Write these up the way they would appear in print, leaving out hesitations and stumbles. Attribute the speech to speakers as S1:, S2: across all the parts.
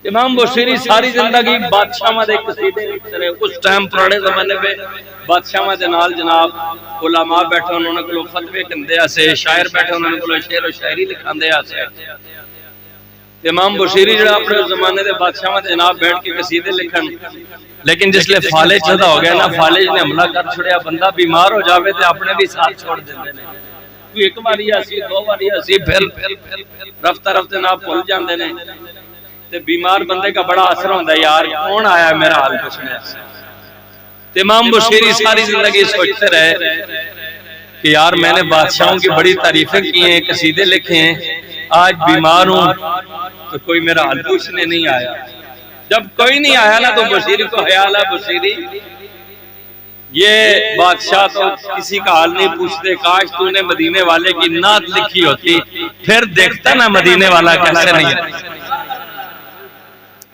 S1: امام بصیری ساری زندگی بادشاہ دے قصیدے لکھتے رہے. اس ٹائم پرانے زمانے میں بادشاہ دے نال جناب علماء بیٹھے انہوں نے کلو فتوے کندے آسے، شاعر بیٹھے انہوں نے کلو شعر و شاعری لکھاندے آسے. امام بصیری جڑا اپنے زمانے دے بادشاہ دے جناب بیٹھ کے قصیدے لکھن، لیکن جس لئے فالج زدہ ہو گیا نا، فالج نے حملہ کر چھڑیا، بندہ بیمار ہو جاوے تے اپنے بھی ساتھ چھوڑ دیندے نے. کوئی ایک باری آسی، دو باری آسی، پھر رفتہ رفتہ نہ بھول جاندے نے. تے بیمار بندے کا بڑا اثر ہوندہ ہے، یار کون آیا ہے میرا حال پوچھنے سے. تے امام بصیری ساری زندگی سوچتے رہے کہ یار میں نے بادشاہوں کی بڑی تعریفیں کی ہیں، قصیدے لکھے ہیں، آج بیمار ہوں تو کوئی میرا حال پوچھنے نہیں آیا. جب کوئی نہیں آیا نا تو بصیری کو خیال ہے بصیری یہ بادشاہ تو کسی کا حال نہیں پوچھتے، کاش تو نے مدینے والے کی نعت لکھی ہوتی پھر دیکھتا نا مدینے والا کیسے نہیں ہے.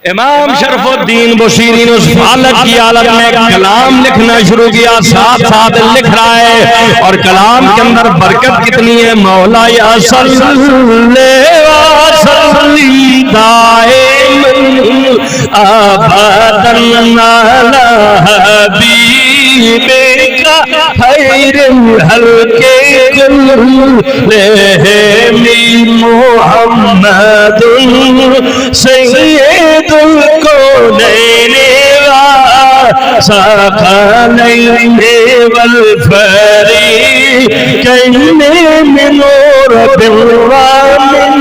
S1: امام شرف الدین بصیری نے اس حالت کی حالت میں کلام لکھنا شروع کیا، ساتھ ساتھ لکھ رہا ہے، اور کلام کے اندر برکت کتنی ہے. مولا یا صلی وسلم دائم ابداً علی حبیبک خیر الخلق کلہم محمد سید الکونین وثقلین والفریقین من رب ومن.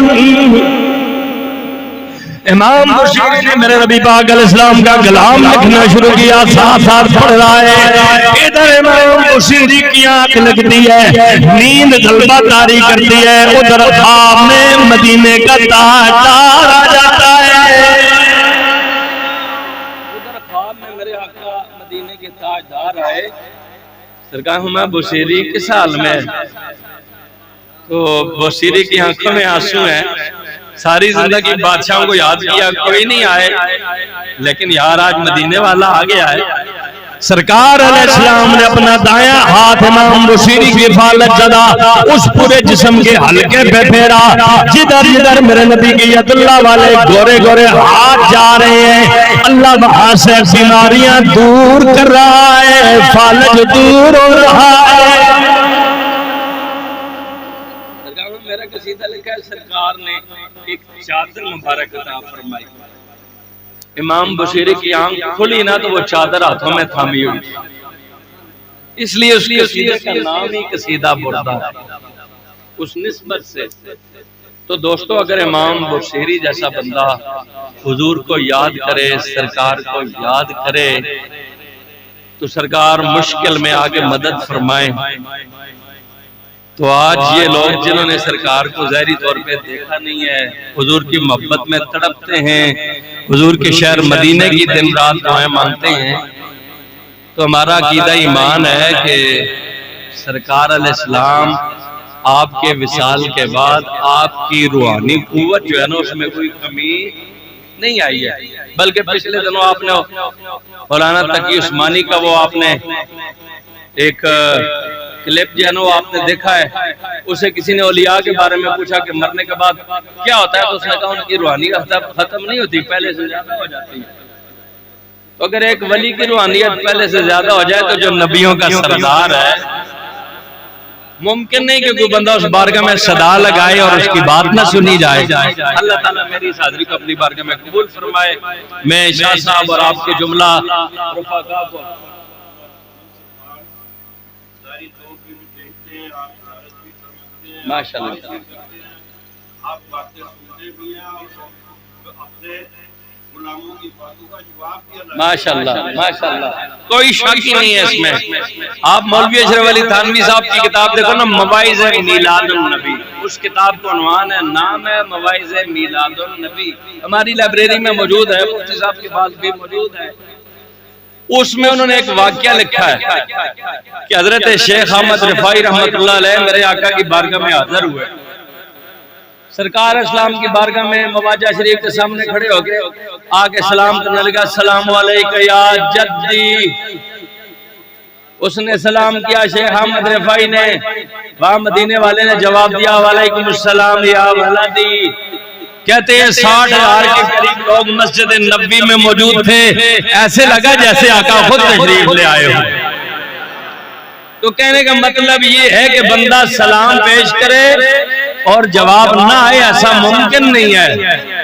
S1: امام بصیری نے میرے نبی پاک علیہ السلام کا کلام لکھنا شروع کیا، ساتھ ساتھ پڑھ رہا ہے. ادھر امام بصیری کی آنکھ لگتی ہے، نیند غلبہ طاری کرتی ہے، ادھر خواب میں مدینے کا تاجدار آ جاتا ہے. ادھر خواب میں میرے آقا مدینے کے تاجدار آئے. سرکار ہمیں بصیری کس حال میں؟ تو بصیری کی آنکھوں میں آنسو ہیں. ساری زندگی بادشاہوں کو یاد کیا، کوئی نہیں آئے، لیکن یار آج مدینے والا آ گیا ہے. سرکار علیہ السلام نے اپنا دائیں ہاتھ امام بصیری کی حالت زدہ اس پورے جسم کے حلقے پہ پھیرا، جدھر جدھر میرے نبی کی ید اللہ والے گورے گورے ہاتھ جا رہے ہیں، اللہ وہاں سے بیماریاں دور کر رہا ہے، فالج دور ہو رہا ہے. میرا قصیدہ لکھا ہے، سرکار نے ایک چادر مبارک عطا فرمائی. امام بصیری کی آنکھ کھلی نہ تو وہ چادر ہاتھوں میں تھامی ہوئی، اس لیے اس قصیدے کا نام ہی قصیدہ بردہ ہے اس نسبت سے. تو دوستو اگر امام بصیری جیسا بندہ حضور کو یاد کرے، سرکار کو یاد کرے، تو سرکار مشکل میں آگے مدد فرمائیں. تو آج یہ لوگ جنہوں نے سرکار کو ظاہری طور پہ دیکھا نہیں ہے، حضور کی محبت میں تڑپتے ہیں، حضور کے شہر مدینے کی دن رات دعائیں مانگتے ہیں، تو ہمارا عقیدہ ایمان ہے کہ سرکار علیہ السلام آپ کے وصال کے بعد آپ کی روحانی قوت جو ہے نا اس میں کوئی کمی نہیں آئی ہے. بلکہ پچھلے دنوں آپ نے مولانا تقی عثمانی کا وہ آپ نے ایک کلپ جو ہے نا وہ آپ نے دیکھا ہے، اسے کسی نے اولیاء کے بارے میں پوچھا کہ مرنے کے بعد کیا ہوتا ہے، تو اس نے کہا ان کی روحانیت ختم نہیں ہوتی، پہلے سے زیادہ ہو جاتی ہے. تو اگر ایک ولی کی روحانیت پہلے سے زیادہ ہو جائے تو جو نبیوں کا سردار ہے، ممکن نہیں کہ کوئی بندہ اس بارگاہ میں صدا لگائے اور اس کی بات نہ سنی جائے. اللہ تعالیٰ میری اس حاضری کو اپنی بارگاہ میں قبول فرمائے. میں شاہ صاحب اور آپ کے جملہ رفقا کو ماشاءاللہ
S2: آپ باتیں سنتے بھی ہیں اور اپنے غلاموں کی باتوں کا جواب بھی
S1: ماشاءاللہ ماشاءاللہ کوئی شک ہی نہیں ہے اس میں. آپ مولوی اشرف علی تھانوی صاحب کی کتاب دیکھو نا، مواعظ میلاد النبی، اس کتاب کا عنوان ہے، نام ہے مواعظ میلاد النبی. ہماری لائبریری میں موجود ہے، مفتی صاحب کے پاس بھی موجود ہے. اس میں انہوں نے ایک واقعہ لکھا ہے کہ حضرت شیخ احمد رفاعی رحمت اللہ علیہ میرے آقا کی بارگاہ میں حاضر ہوئے. سرکار اسلام کی بارگاہ میں مواجہ شریف کے سامنے کھڑے ہو کے آگے سلام کرنے لگا، السلام علیکم یا جدی. اس نے سلام کیا، شیخ احمد رفاعی نے، وہاں مدینے والے نے جواب دیا، وعلیکم السلام یا ولدی. کہتے ہیں 60,000 کے قریب لوگ مسجد نبوی میں موجود تھے، ایسے لگا جیسے آقا خود تشریف لے آئے ہو۔ تو کہنے کا مطلب یہ ہے کہ بندہ سلام پیش کرے اور جواب نہ آئے، ایسا ممکن نہیں ہے۔